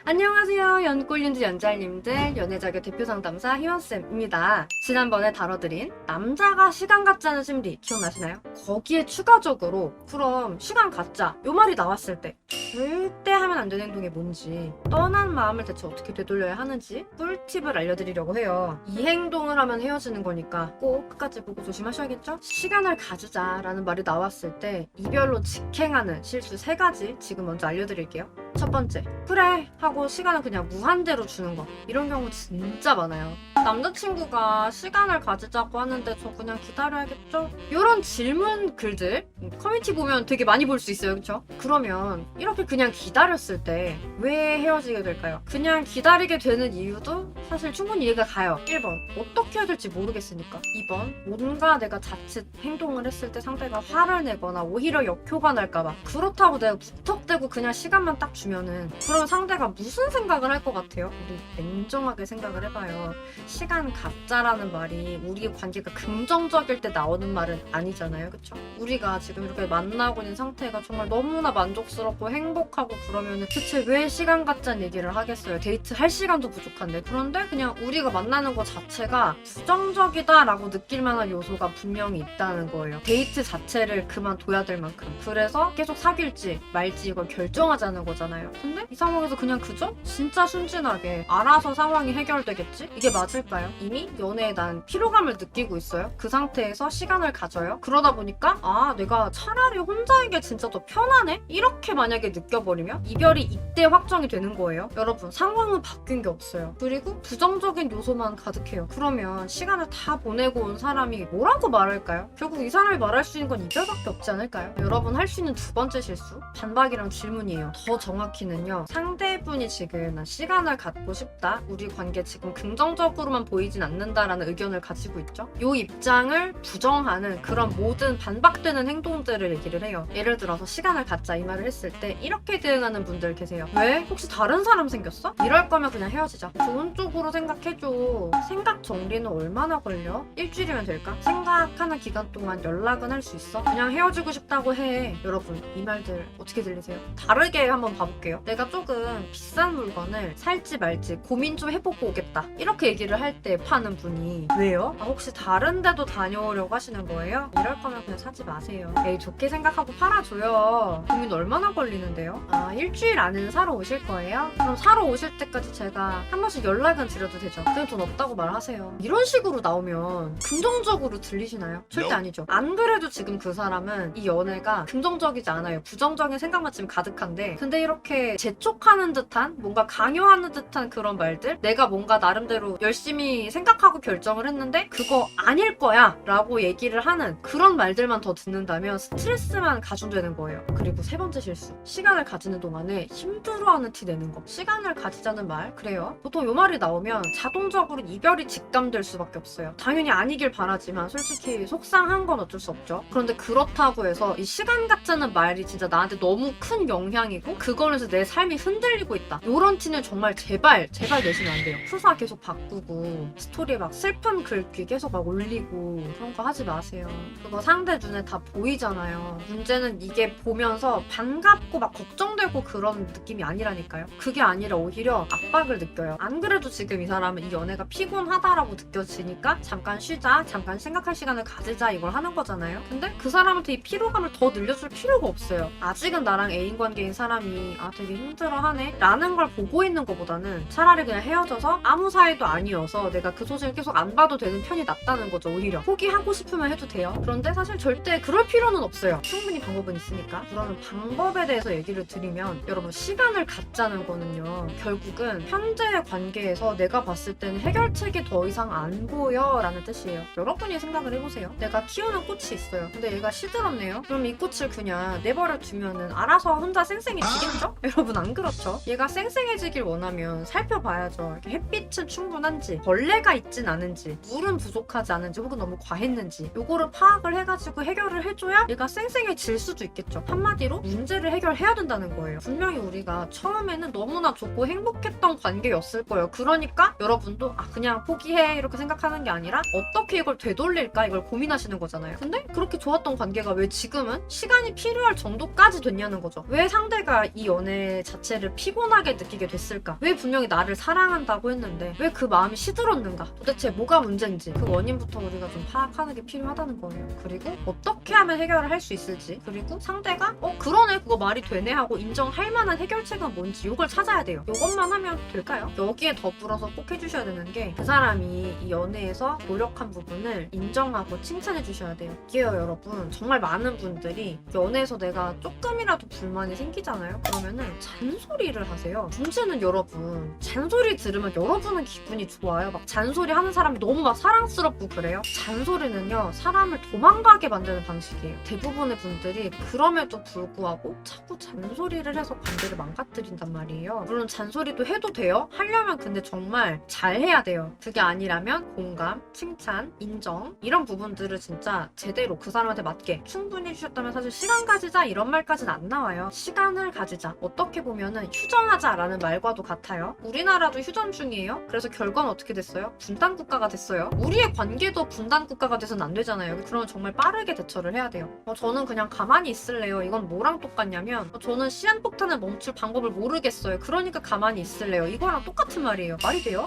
안녕하세요. 연꿀님들, 연잘님들, 연애자격 대표 상담사 희원쌤입니다. 지난번에 다뤄드린 남자가 시간 갖자는 심리 기억나시나요? 거기에 추가적으로 그럼 시간 갖자 요 말이 나왔을 때 절대 하면 안 되는 행동이 뭔지, 떠난 마음을 대체 어떻게 되돌려야 하는지 꿀팁을 알려드리려고 해요. 이 행동을 하면 헤어지는 거니까 꼭 끝까지 보고 조심하셔야겠죠? 시간을 가지자라는 말이 나왔을 때 이별로 직행하는 실수 3가지 지금 먼저 알려드릴게요. 첫 번째, 그래 하고 시간을 그냥 무한대로 주는 거. 이런 경우 진짜 많아요. 남자친구가 시간을 가지자고 하는데 저 그냥 기다려야겠죠? 이런 질문 글들 커뮤니티 보면 되게 많이 볼 수 있어요, 그쵸? 그러면 이렇게 그냥 기다렸을 때 왜 헤어지게 될까요? 그냥 기다리게 되는 이유도 사실 충분히 이해가 가요. 1번, 어떻게 해야 될지 모르겠으니까. 2번, 뭔가 내가 자칫 행동을 했을 때 상대가 화를 내거나 오히려 역효가 날까봐. 그렇다고 내가 무턱대고 그냥 시간만 딱 주면은 그럼 상대가 무슨 생각을 할 것 같아요? 우리 냉정하게 생각을 해봐요. 시간 갖자라는 말이 우리 관계가 긍정적일 때 나오는 말은 아니잖아요, 그쵸? 우리가 지금 이렇게 만나고 있는 상태가 정말 너무나 만족스럽고 행복하고 그러면은 대체 왜 시간 갖자는 얘기를 하겠어요? 데이트 할 시간도 부족한데. 그런데 그냥 우리가 만나는 것 자체가 부정적이다라고 느낄 만한 요소가 분명히 있다는 거예요. 데이트 자체를 그만둬야 될 만큼. 그래서 계속 사귈지 말지 이걸 결정하자는 거잖아요. 근데 이 상황에서 그냥 그저 진짜 순진하게 알아서 상황이 해결되겠지? 이게 맞을까요? 이미 연애에 난 피로감을 느끼고 있어요. 그 상태에서 시간을 가져요. 그러다 보니까 내가 차라리 혼자인 게 진짜 더 편하네? 이렇게 만약에 느껴버리면 이별이 이때 확정이 되는 거예요. 여러분, 상황은 바뀐 게 없어요. 그리고 부정적인 요소만 가득해요. 그러면 시간을 다 보내고 온 사람이 뭐라고 말할까요? 결국 이 사람이 말할 수 있는 건 이별밖에 없지 않을까요? 여러분, 할 수 있는 2번째 실수, 반박이랑 질문이에요. 더 정확히는요, 상대분이 지금 난 시간을 갖고 싶다, 우리 관계 지금 긍정적으로만 보이진 않는다라는 의견을 가지고 있죠. 이 입장을 부정하는 그런 모든 반박되는 행동들을 얘기를 해요. 예를 들어서 시간을 갖자 이 말을 했을 때 이렇게 대응하는 분들 계세요. 왜? 혹시 다른 사람 생겼어? 이럴 거면 그냥 헤어지자. 좋은 쪽으로 생각해줘. 생각 정리는 얼마나 걸려? 일주일이면 될까? 생각하는 기간 동안 연락은 할 수 있어? 그냥 헤어지고 싶다고 해. 여러분, 이 말들 어떻게 들리세요? 다르게 한번 봐볼게요. 내가 조금 비싼 물건을 살지 말지 고민 좀 해보고 오겠다, 이렇게 얘기를 할 때 파는 분이 왜요? 혹시 다른 데도 다녀오려고 하시는 거예요? 이럴 거면 그냥 사지 마세요. 에이, 좋게 생각하고 팔아줘요. 고민 얼마나 걸리는데요? 일주일 안에는 사러 오실 거예요? 그럼 사러 오실 때까지 제가 한 번씩 연락은 드려도 되죠? 그냥 돈 없다고 말하세요. 이런 식으로 나오면 긍정적으로 들리시나요? 절대 아니죠. 안 그래도 지금 그 사람은 이 연애가 긍정적이지 않아요. 부정적인 생각만 지금 가득한데, 근데 이렇게 재촉하는 듯한, 뭔가 강요하는 듯한 그런 말들, 내가 뭔가 나름대로 열심히 생각하고 결정을 했는데 그거 아닐 거야 라고 얘기를 하는 그런 말들만 더 듣는다면 스트레스만 가중되는 거예요. 그리고 3번째 실수, 시간을 가지는 동안에 힘들어하는 티 내는 거. 시간을 가지자는 말, 그래요? 보통 요 말이 나오면 자동적으로 이별이 직감될 수밖에 없어요. 당연히 아니길 바라지만 솔직히 속상한 건 어쩔 수 없죠. 그런데 그렇다고 해서 이 시간 갖자는 말이 진짜 나한테 너무 큰 영향이고 그걸로 해서 내 삶이 흔들리고 있다, 요런 티는 정말 제발 내시면 안 돼요. 프사 계속 바꾸고 스토리에 막 슬픈 글귀 계속 막 올리고 그런 거 하지 마세요. 그거 상대 눈에 다 보이잖아요. 문제는 이게 보면서 반갑고 막 걱정되고 그런 느낌이 아니라니까요. 그게 아니라 오히려 압박을 느껴요. 안 그래도 지금 이 사람은 이 연애가 피곤하다라고 느껴지니까 잠깐 쉬자, 잠깐 생각할 시간을 가지자, 이걸 하는 거잖아요. 근데 그 사람한테 이 피로감을 더 늘려줄 필요가 없어요. 아직은 나랑 애인 관계인 사람이 되게 힘들어하네 라는 걸 보고 있는 것보다는 차라리 그냥 헤어져서 아무 사이도 아니어서 내가 그 소식을 계속 안 봐도 되는 편이 낫다는 거죠. 오히려 포기하고 싶으면 해도 돼요. 그런데 사실 절대 그럴 필요는 없어요. 충분히 방법은 있으니까. 그러면 방법에 대해서 얘기를 드리면, 여러분, 시간을 갖자는 거는요, 결국은 현재의 관계에서 내가 봤을 때는 해결책이 더 이상 안 보여 라는 뜻이에요. 여러분이 생각을 해보세요. 내가 키우는 꽃이 있어요. 근데 얘가 시들었네요. 그럼 이 꽃을 그냥 내버려 두면은 알아서 혼자 쌩쌩해지겠죠? 여러분, 안 그렇죠? 얘가 쌩쌩해지길 원하면 살펴봐야죠. 이렇게 햇빛은 충분한지, 있는지, 벌레가 있진 않은지, 물은 부족하지 않은지, 혹은 너무 과했는지 요거를 파악을 해가지고 해결을 해줘야 얘가 쌩쌩해질 수도 있겠죠. 한마디로 문제를 해결해야 된다는 거예요. 분명히 우리가 처음에는 너무나 좋고 행복했던 관계였을 거예요. 그러니까 여러분도 그냥 포기해 이렇게 생각하는 게 아니라 어떻게 이걸 되돌릴까 이걸 고민하시는 거잖아요. 근데 그렇게 좋았던 관계가 왜 지금은 시간이 필요할 정도까지 됐냐는 거죠. 왜 상대가 이 연애 자체를 피곤하게 느끼게 됐을까? 왜 분명히 나를 사랑한다고 했는데 왜 그 마음이 시들었는가? 도대체 뭐가 문제인지 그 원인부터 우리가 좀 파악하는 게 필요하다는 거예요. 그리고 어떻게 하면 해결을 할 수 있을지, 그리고 상대가 그러네 그거 말이 되네 하고 인정할 만한 해결책은 뭔지 이걸 찾아야 돼요. 이것만 하면 될까요? 여기에 더불어서 꼭 해주셔야 되는 게 그 사람이 이 연애에서 노력한 부분을 인정하고 칭찬해 주셔야 돼요. 이게요 여러분, 정말 많은 분들이 연애에서 내가 조금이라도 불만이 생기잖아요. 그러면은 잔소리를 하세요. 문제는 여러분, 잔소리 들으면 여러분은 기분이 좋아요. 막 잔소리 하는 사람이 너무 막 사랑스럽고 그래요. 잔소리는요 사람을 도망가게 만드는 방식이에요. 대부분의 분들이 그럼에도 불구하고 자꾸 잔소리를 해서 관계를 망가뜨린단 말이에요. 물론 잔소리도 해도 돼요. 하려면 근데 정말 잘해야 돼요. 그게 아니라면 공감, 칭찬, 인정 이런 부분들을 진짜 제대로 그 사람한테 맞게 충분히 해주셨다면 사실 시간 가지자 이런 말까지는 안 나와요. 시간을 가지자. 어떻게 보면은 휴전하자라는 말과도 같아요. 우리나라도 휴전 중이에요. 그래서 결과는 어떻게 됐어요? 분단 국가가 됐어요. 우리의 관계도 분단 국가가 돼서는 안 되잖아요. 그러면 정말 빠르게 대처를 해야 돼요. 저는 그냥 가만히 있을래요. 이건 뭐랑 똑같냐면 저는 시한폭탄을 멈출 방법을 모르겠어요. 그러니까 가만히 있을래요. 이거랑 똑같은 말이에요. 말이 돼요?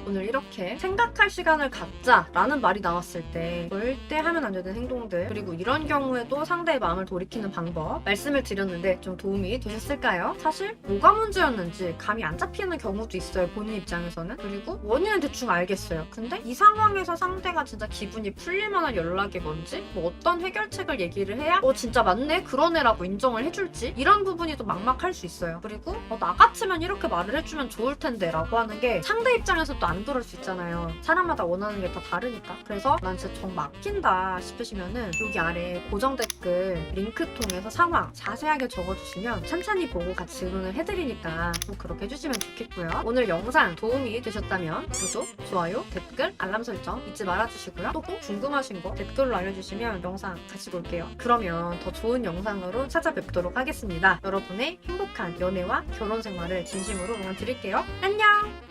오늘 이렇게 생각할 시간을 갖자라는 말이 나왔을 때 절대 하면 안 되는 행동들, 그리고 이런 경우에도 상대의 마음을 돌이키는 방법 말씀을 드렸는데 좀 도움이 되셨을까요? 사실 뭐가 문제였는지 감이 안 잡히는 경우도 있어요. 본인 입장에서는. 그리고 원인은 대충 알겠어요. 근데 이 상황에서 상대가 진짜 기분이 풀릴 만한 연락이 뭔지, 뭐 어떤 해결책을 얘기를 해야 진짜 맞네 그러네라고 인정을 해줄지, 이런 부분이 또 막막할 수 있어요. 그리고 나 같으면 이렇게 말을 해주면 좋을 텐데 라고 하는 게 상대 입장에서도 안 들을 수 있잖아요. 사람마다 원하는 게 다 다르니까. 그래서 난 진짜 정 막힌다 싶으시면은 여기 아래 고정 댓글 링크 통해서 상황 자세하게 적어주시면 찬찬히 보고 같이 의논을 해드리니까 꼭 그렇게 해주시면 좋겠고요. 오늘 영상 도움이 되셨다면 구독, 좋아요, 댓글, 알람 설정 잊지 말아주시고요. 또 꼭 궁금하신 거 댓글로 알려주시면 영상 같이 볼게요. 그러면 더 좋은 영상으로 찾아뵙도록 하겠습니다. 여러분의 행복한 연애와 결혼 생활을 진심으로 응원드릴게요. 안녕!